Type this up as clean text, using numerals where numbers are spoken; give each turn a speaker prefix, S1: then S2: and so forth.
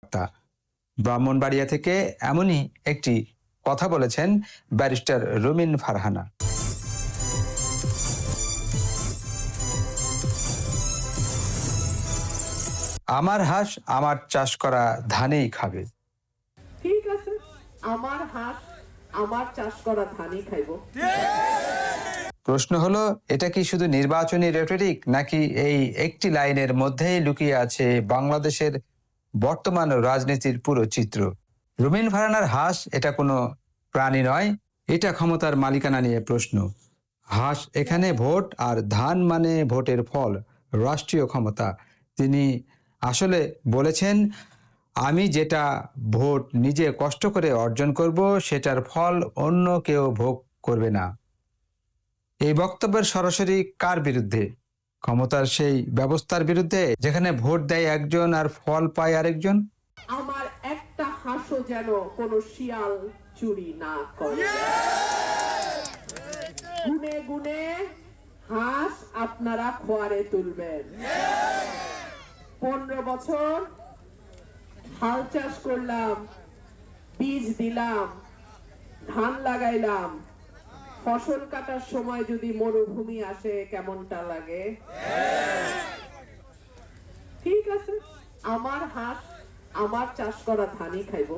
S1: তা ব্রাহ্মণবাড়িয়া থেকে এমনই একটি কথা বলেছেন ব্যারিস্টার রুমিন ফারহানা। আমার হাঁস আমার চাষ করা ধানেই খাবে।
S2: ঠিক আছে, আমার হাঁস আমার চাষ করা ধানই খাইব।
S1: প্রশ্ন হলো, এটা কি শুধু নির্বাচনী রেটরিক, নাকি এই একটি লাইনের মধ্যেই লুকিয়ে আছে বাংলাদেশের বর্তমান রাজনীতির পুরো চিত্র? রুমিন ফারহানার হাঁস এটা কোনো প্রাণী নয়, এটা ক্ষমতার মালিকানা নিয়ে প্রশ্ন। হাঁস এখানে ভোট, আর ধান মানে ভোটের ফল, রাষ্ট্রীয় ক্ষমতা। তিনি আসলে বলেছেন, আমি যেটা ভোট নিজে কষ্ট করে অর্জন করব, সেটার ফল অন্য কেউ ভোগ করবে না। এই বক্তব্যের সরাসরি কার বিরুদ্ধে? ক্ষমতার সেই ব্যবস্থার বিরুদ্ধে যেখানে ভোট দেয় একজন আর ফল পায় আরেকজন।
S2: আমার একটা হাঁসও যেন কোনো শিয়াল চুরি না করে। গুনে গুনে হাঁস আপনারা খোয়ারে তুলবেন। 15 বছর হাল চাষ করলাম, বীজ দিলাম, ধান লাগাইলাম, ফসল কাটার সময় যদি মরুভূমি আসে কেমনটা লাগে? ঠিক আছে, আমার হাঁস আমার চাষ করা ধানই খাইব।